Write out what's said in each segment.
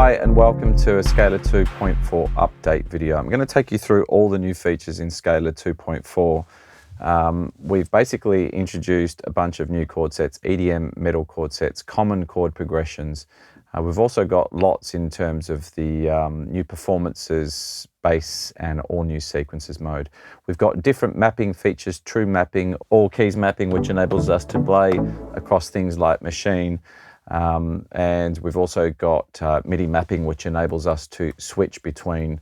Hi and welcome to a Scalar 2.4 update video. I'm going to take you through all the new features in Scalar 2.4. We've basically introduced a bunch of new chord sets, EDM metal chord sets, common chord progressions. We've also got lots in terms of the new performances, bass and all new sequences mode. We've got different mapping features, true mapping, all keys mapping, which enables us to play across things like machine. And we've also got Midi Mapping, which enables us to switch between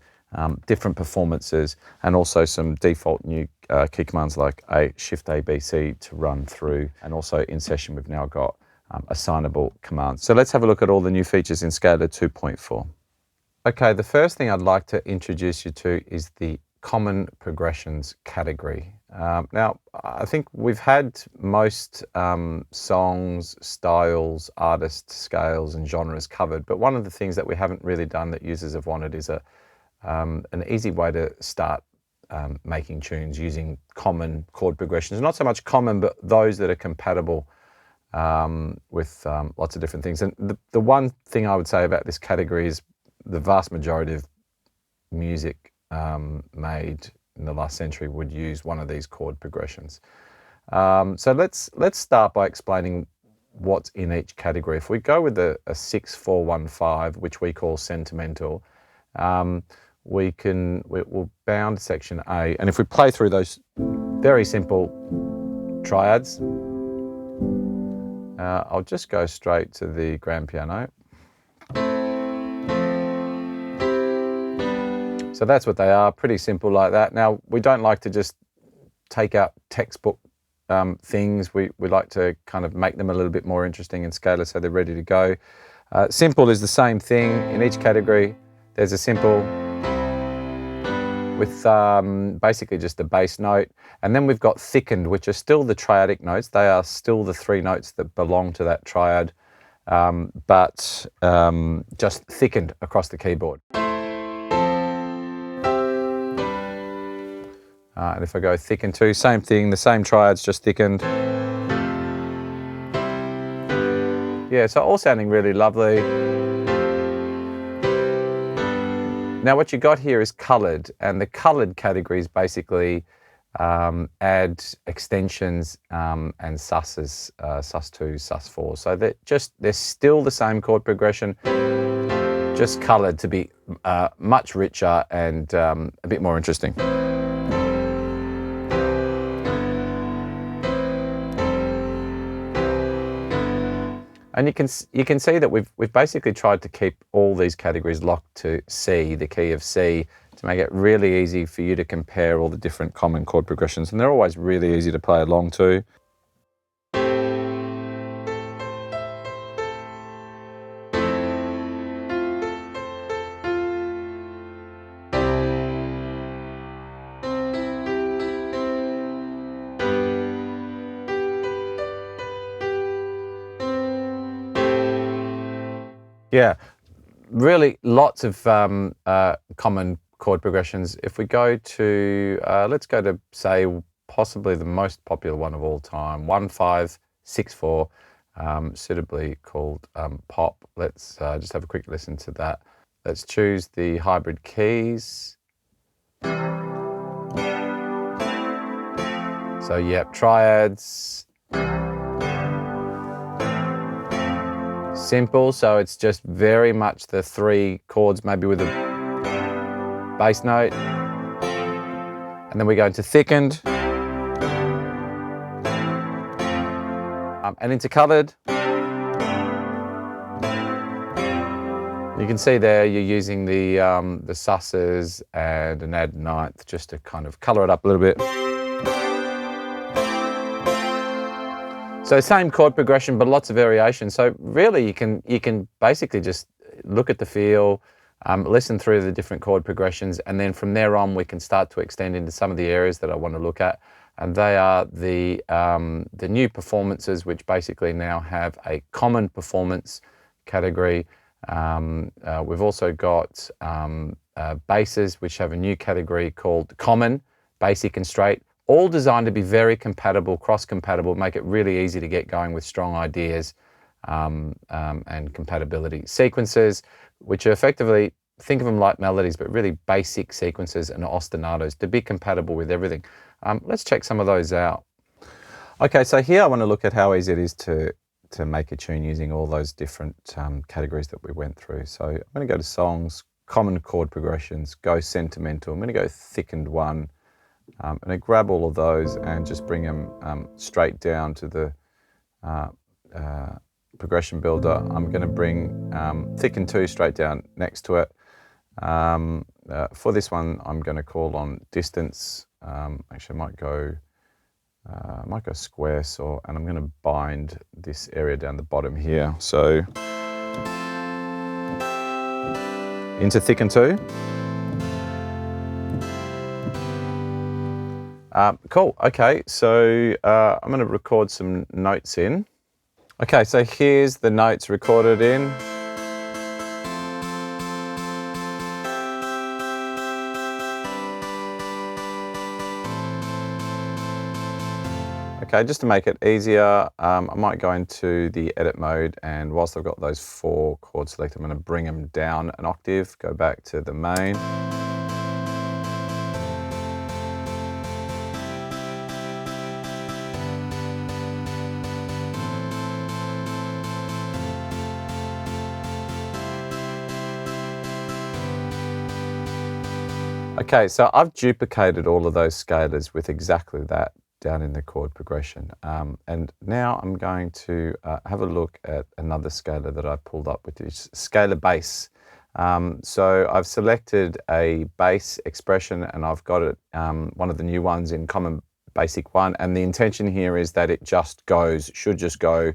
different performances, and also some default new key commands like Shift A, B, C to run through. And also in session, we've now got assignable commands. So let's have a look at all the new features in Scalar 2.4. Okay, the first thing I'd like to introduce you to is the common progressions category. Now, I think we've had most songs, styles, artists, scales and genres covered, but one of the things that we haven't really done that users have wanted is an easy way to start making tunes using common chord progressions. Not so much common, but those that are compatible with lots of different things. And the one thing I would say about this category is the vast majority of music made in the last century would use one of these chord progressions. So let's start by explaining what's in each category. If we go with a 6-4-1-5, which we call sentimental, we'll bound section A, and if we play through those very simple triads, I'll just go straight to the grand piano. So that's what they are, pretty simple like that. Now, we don't like to just take out textbook things. We like to kind of make them a little bit more interesting in Scalar so they're ready to go. Simple is the same thing. In each category, there's a simple with basically just a bass note. And then we've got thickened, which are still the triadic notes. They are still the three notes that belong to that triad, but just thickened across the keyboard. And if I go thickened too, same thing, the same triads, just thickened. Yeah, so all sounding really lovely. Now what you got here is coloured, and the coloured categories basically add extensions and susses, sus2, sus4. So they're still the same chord progression, just coloured to be much richer and a bit more interesting. And you can see that we've basically tried to keep all these categories locked to C, the key of C, to make it really easy for you to compare all the different common chord progressions. And they're always really easy to play along to. Yeah, really lots of common chord progressions. If we go to, let's go to, say, possibly the most popular one of all time, 1-5-6-4, suitably called Pop. Let's just have a quick listen to that. Let's choose the hybrid keys. So, yep, triads. Simple, so it's just very much the three chords, maybe with a bass note. And then we go into thickened. And into coloured. You can see there you're using the susses and an add ninth just to kind of colour it up a little bit. So same chord progression, but lots of variation. So really you can basically just look at the feel, listen through the different chord progressions, and then from there on we can start to extend into some of the areas that I want to look at. And they are the new performances, which basically now have a common performance category. We've also got basses, which have a new category called common, basic and straight. All designed to be very compatible, cross-compatible, make it really easy to get going with strong ideas and compatibility. Sequences, which are effectively, think of them like melodies, but really basic sequences and ostinatos to be compatible with everything. Let's check some of those out. Okay, so here I want to look at how easy it is to make a tune using all those different categories that we went through. So I'm going to go to songs, common chord progressions, go sentimental. I'm going to go thickened one. I'm going to grab all of those and just bring them straight down to the progression builder. I'm going to bring thickened 2 straight down next to it. For this one, I'm going to call on distance. Actually, I might go square saw, and I'm going to bind this area down the bottom here. So into thicken 2. Cool. Okay, so I'm going to record some notes in. Okay, so here's the notes recorded in. Okay, just to make it easier, I might go into the edit mode, and whilst I've got those 4 chords selected, I'm going to bring them down an octave, go back to the main. Okay, so I've duplicated all of those scalars with exactly that down in the chord progression. And now I'm going to have a look at another scalar that I pulled up, which is scalar bass. So I've selected a bass expression, and I've got it, one of the new ones in common basic 1. And the intention here is that it just goes, should just go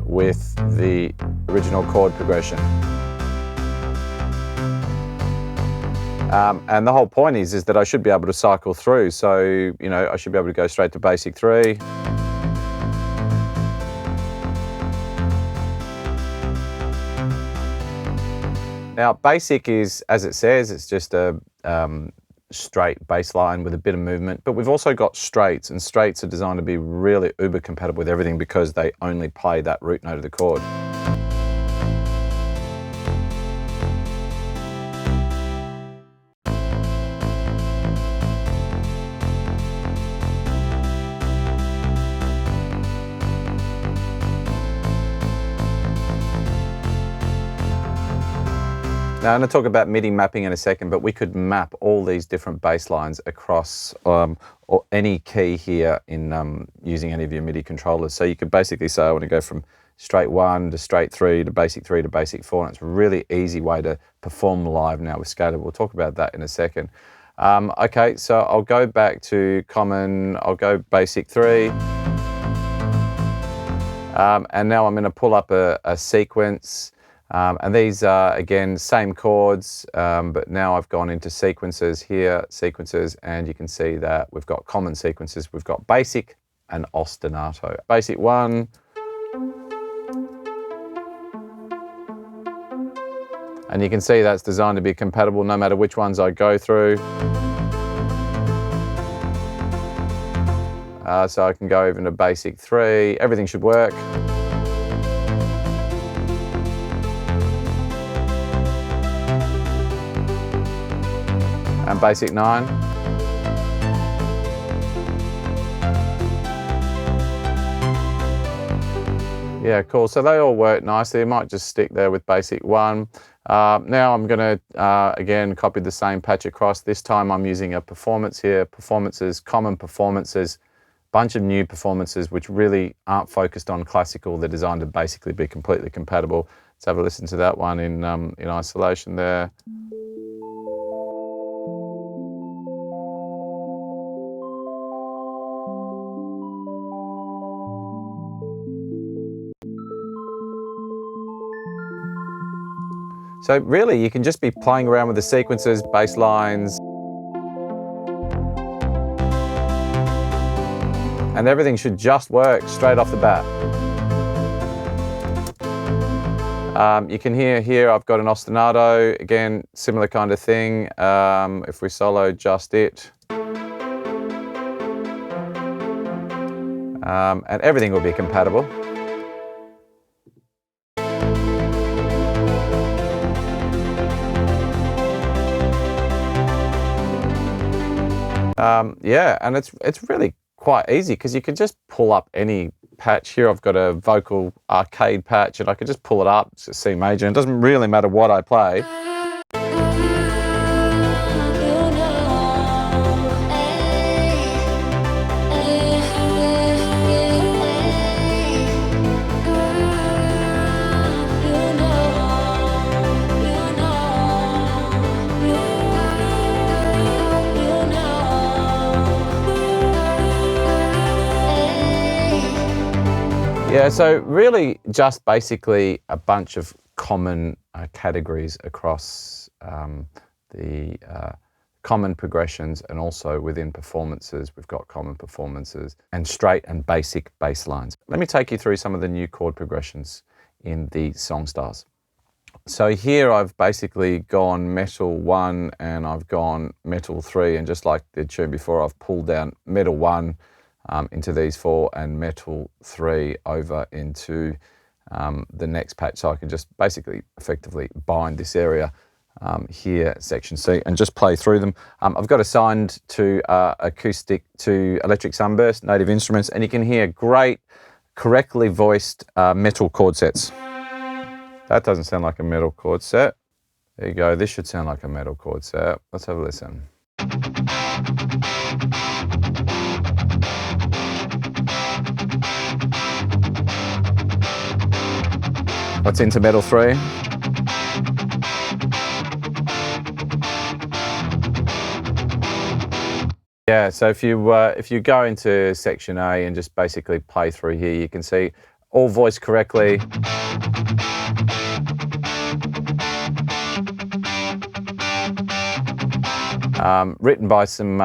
with the original chord progression. And the whole point is that I should be able to cycle through. So, you know, I should be able to go straight to basic 3. Now, basic is, as it says, it's just a straight bass line with a bit of movement. But we've also got straights, and straights are designed to be really uber compatible with everything because they only play that root note of the chord. Now, I'm going to talk about MIDI mapping in a second, but we could map all these different bass lines across or any key here in using any of your MIDI controllers. So you could basically say, I want to go from straight 1 to straight 3 to basic 3 to basic 4. And it's a really easy way to perform live now with Scalar. We'll talk about that in a second. Okay, so I'll go back to common, I'll go basic 3. And now I'm going to pull up a sequence. And these are, again, same chords, but now I've gone into sequences here, sequences, and you can see that we've got common sequences. We've got basic and ostinato. Basic 1. And you can see that's designed to be compatible no matter which ones I go through. So I can go even to basic 3. Everything should work. And basic 9. Yeah, cool. So they all work nicely. I might just stick there with basic 1. Now I'm going to, again, copy the same patch across. This time I'm using a performance here, performances, common performances, bunch of new performances which really aren't focused on classical. They're designed to basically be completely compatible. Let's have a listen to that one in isolation there. So really, you can just be playing around with the sequences, bass lines, and everything should just work straight off the bat. You can hear here I've got an ostinato, again, similar kind of thing. If we solo just it. And everything will be compatible. Yeah, and it's really quite easy because you can just pull up any patch. Here I've got a vocal arcade patch and I can just pull it up. It's a C major, and it doesn't really matter what I play. Yeah, so really just basically a bunch of common categories across the common progressions, and also within performances, we've got common performances and straight and basic bass lines. Let me take you through some of the new chord progressions in the song styles. So here I've basically gone metal 1 and I've gone metal 3, and just like the tune before, I've pulled down metal 1 into these 4 and metal 3 over into the next patch, so I can just basically effectively bind this area here, section C, and just play through them. I've got assigned to acoustic to electric sunburst, native instruments, and you can hear great, correctly voiced metal chord sets. That doesn't sound like a metal chord set. There you go, this should sound like a metal chord set. Let's have a listen. What's into metal 3? Yeah, so if you go into section A and just basically play through here, you can see all voiced correctly. Written by some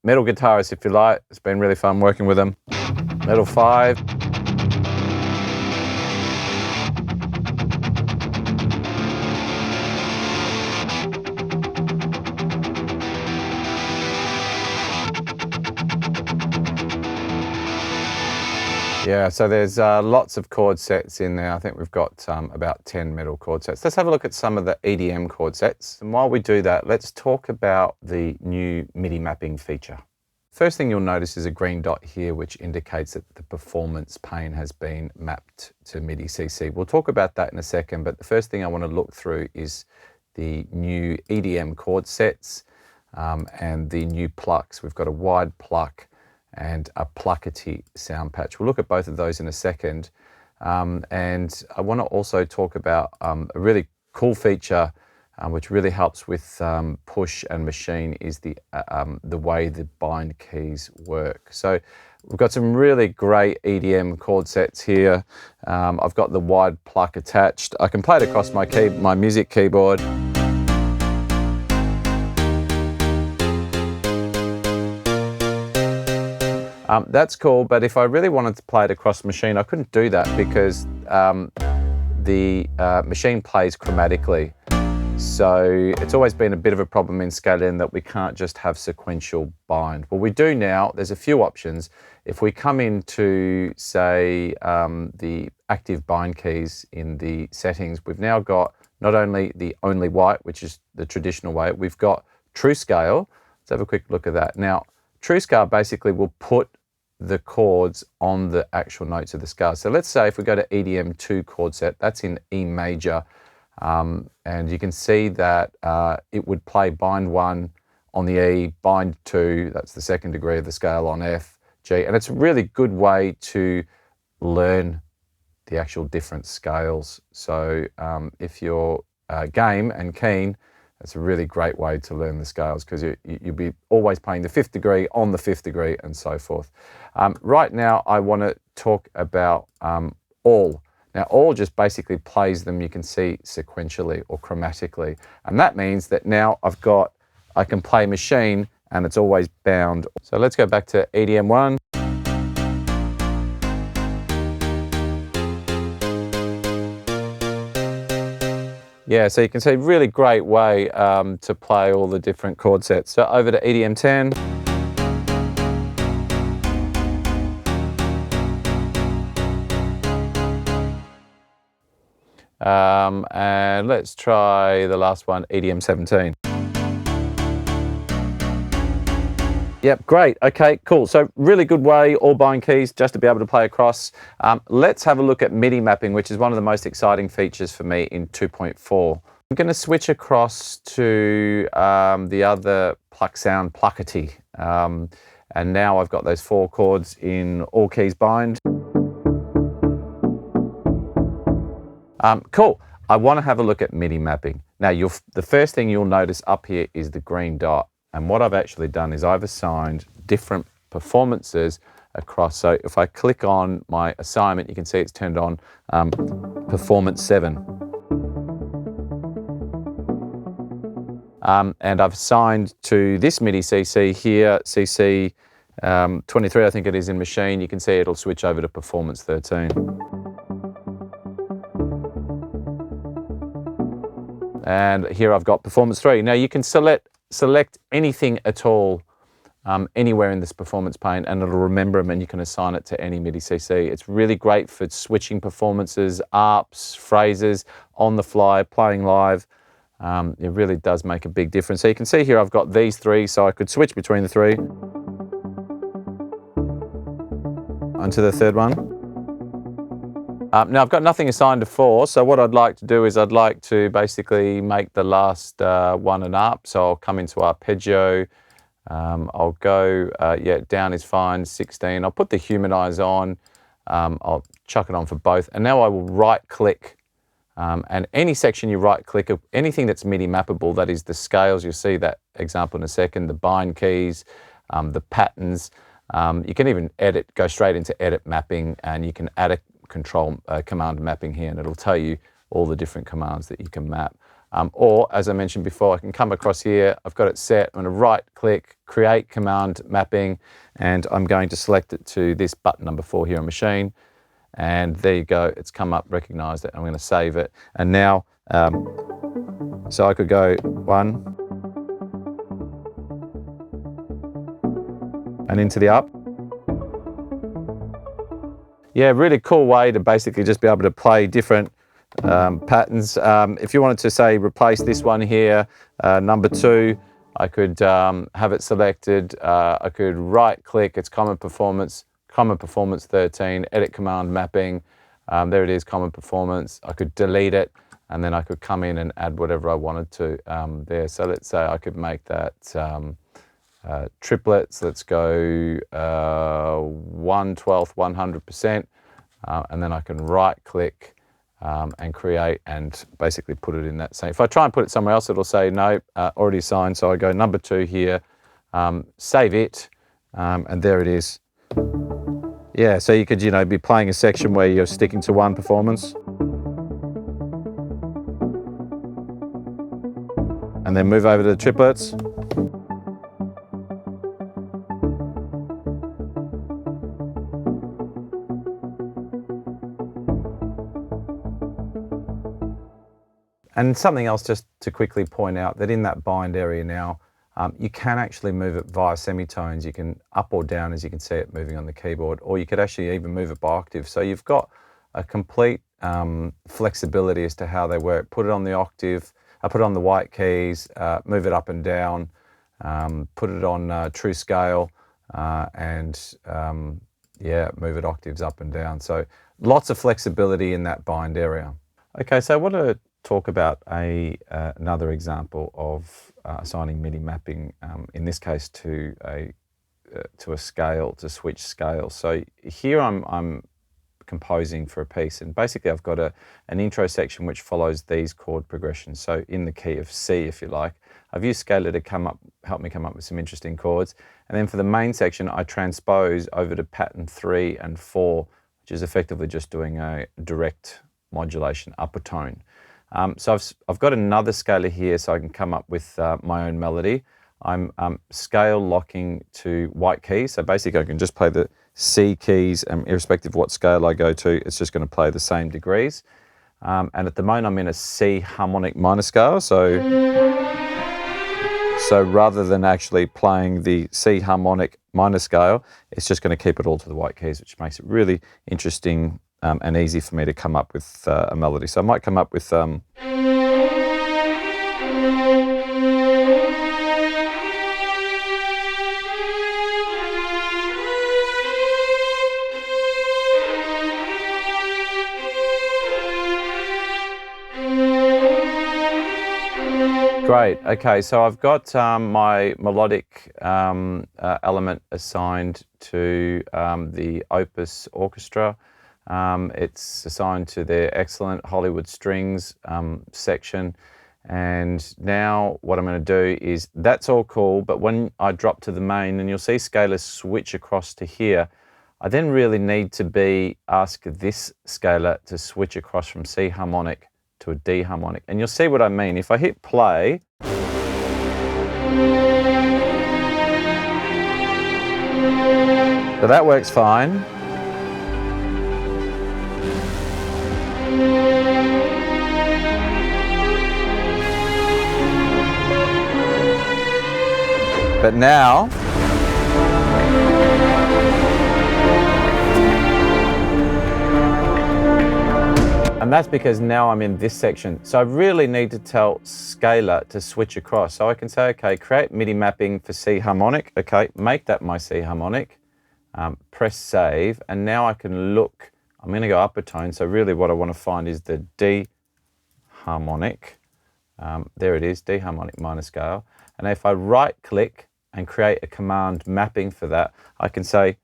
metal guitarists, if you like. It's been really fun working with them. Metal 5. Yeah, so there's lots of chord sets in there. I think we've got about 10 metal chord sets. Let's have a look at some of the EDM chord sets. And while we do that, let's talk about the new MIDI mapping feature. First thing you'll notice is a green dot here, which indicates that the performance pane has been mapped to MIDI CC. We'll talk about that in a second, but the first thing I want to look through is the new EDM chord sets and the new plucks. We've got a wide pluck and a pluckety sound patch. We'll look at both of those in a second. And I want to also talk about a really cool feature which really helps with push and machine, is the way the bind keys work. So we've got some really great EDM chord sets here. I've got the wide pluck attached. I can play it across my music keyboard. That's cool, but if I really wanted to play it across the machine, I couldn't do that because the machine plays chromatically. So it's always been a bit of a problem in scaling that we can't just have sequential bind. Well, we do now. There's a few options. If we come into, say, the active bind keys in the settings, we've now got not only the only white, which is the traditional way, we've got true scale. Let's have a quick look at that. Now, true scale basically will put the chords on the actual notes of the scale. So let's say if we go to EDM 2 chord set, that's in E major, and you can see that it would play bind 1 on the E, bind 2, that's the second degree of the scale, on F, G, and it's a really good way to learn the actual different scales. So if you're game and keen, it's a really great way to learn the scales, because you'll be always playing the 5th degree on the 5th degree and so forth. Right now, I want to talk about all. Now, all just basically plays them, you can see, sequentially or chromatically. And that means that now I can play machine and it's always bound. So let's go back to EDM 1. Yeah, so you can see, really great way to play all the different chord sets. So over to EDM 10. And let's try the last one, EDM 17. Yep, great. Okay, cool. So really good way, all bind keys, just to be able to play across. Let's have a look at MIDI mapping, which is one of the most exciting features for me in 2.4. I'm going to switch across to the other pluck sound, Pluckety. And now I've got those 4 chords in all keys bind. Cool. I want to have a look at MIDI mapping. Now, the first thing you'll notice up here is the green dot. And what I've actually done is I've assigned different performances across. So if I click on my assignment, you can see it's turned on performance 7. And I've assigned to this MIDI CC here, CC 23, I think it is in machine. You can see it'll switch over to performance 13. And here I've got performance 3. Now you can select anything at all anywhere in this performance pane, and it'll remember them, and you can assign it to any MIDI CC. It's really great for switching performances, ARPs, phrases, on the fly, playing live. It really does make a big difference. So you can see here I've got these 3, so I could switch between the 3. Onto the third one. Now I've got nothing assigned to 4, so what I'd like to do is I'd like to basically make the last one an ARP. So I'll come into arpeggio. I'll go, down is fine, 16. I'll put the humanize on. I'll chuck it on for both. And now I will right click. And any section you right click, anything that's MIDI mappable, that is the scales, you'll see that example in a second, the bind keys, the patterns. You can even go straight into edit mapping, and you can add a command mapping here, and it'll tell you all the different commands that you can map. Or, as I mentioned before, I can come across here, I've got it set, I'm going to right click, create command mapping, and I'm going to select it to this button number 4 here on machine. And there you go, it's come up, recognized it. I'm going to save it. And now, so I could go 1 and into the up. Yeah, really cool way to basically just be able to play different patterns. If you wanted to say replace this one here, number 2, I could have it selected. I could right click, it's common performance 13, edit command mapping. There it is, common performance. I could delete it, and then I could come in and add whatever I wanted to there. So let's say I could make that triplets. Let's go 1/12, 100%. And then I can right click and create and basically put it in that same. If I try and put it somewhere else, it'll say no, already assigned. So I go number 2 here, save it, and there it is. Yeah, so you could, be playing a section where you're sticking to one performance. And then move over to the triplets. And something else just to quickly point out, that in that bind area now, you can actually move it via semitones. You can up or down, as you can see it moving on the keyboard, or you could actually even move it by octave. So you've got a complete flexibility as to how they work. Put it on the octave, put it on the white keys, move it up and down, put it on true scale, and move it octaves up and down. So lots of flexibility in that bind area. Okay, so I want to talk about another example of assigning MIDI mapping, in this case to a scale, to switch scales. So here I'm composing for a piece, and basically I've got an intro section which follows these chord progressions. So in the key of C, if you like, I've used Scalar to help me come up with some interesting chords. And then for the main section, I transpose over to pattern 3 and 4, which is effectively just doing a direct modulation, upper tone. So I've got another scalar here, so I can come up with my own melody. I'm scale locking to white keys, so basically I can just play the C keys, and irrespective of what scale I go to, it's just going to play the same degrees. And at the moment I'm in a C harmonic minor scale, so rather than actually playing the C harmonic minor scale, it's just going to keep it all to the white keys, which makes it really interesting and easy for me to come up with a melody. So I might come up with Great. Okay, so I've got my melodic element assigned to the Opus Orchestra. It's assigned to their excellent Hollywood Strings section. And now what I'm going to do is, that's all cool, but when I drop to the main, and you'll see scalars switch across to here, I then really need to ask this scalar to switch across from C harmonic to a D harmonic. And you'll see what I mean. If I hit play, so that works fine. But now, and that's because now I'm in this section. So I really need to tell scalar to switch across. So I can say, okay, create MIDI mapping for C harmonic. Okay, make that my C harmonic. Press save, and now I can look. I'm going to go up a tone. So really what I want to find is the D harmonic. There it is, D harmonic minor scale. And if I right click and create a command mapping for that, I can say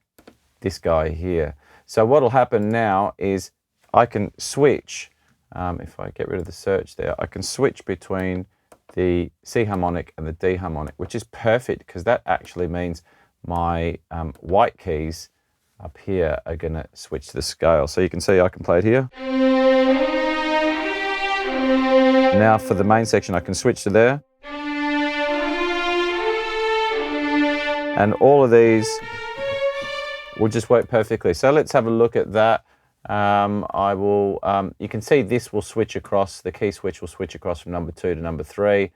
this guy here. So what will happen now is I can switch, if I get rid of the search there, I can switch between the C harmonic and the D harmonic, which is perfect because that actually means my white keys up here are going to switch to the scale. So you can see I can play it here. Now for the main section I can switch to there. And all of these will just work perfectly. So let's have a look at that. You can see this will switch across, the key switch will switch across from number 2 to number 3.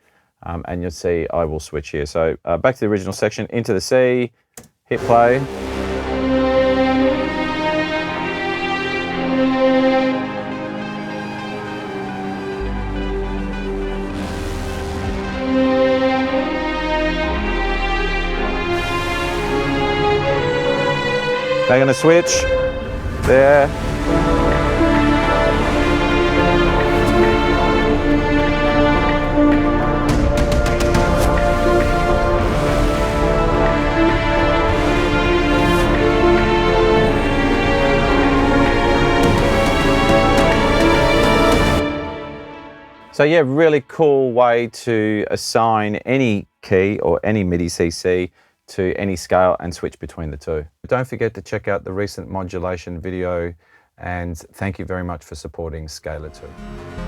And you'll see I will switch here. So back to the original section, into the C, hit play. They're going to switch there. So yeah, really cool way to assign any key or any MIDI CC to any scale and switch between the two. Don't forget to check out the recent modulation video, and thank you very much for supporting Scalar 2.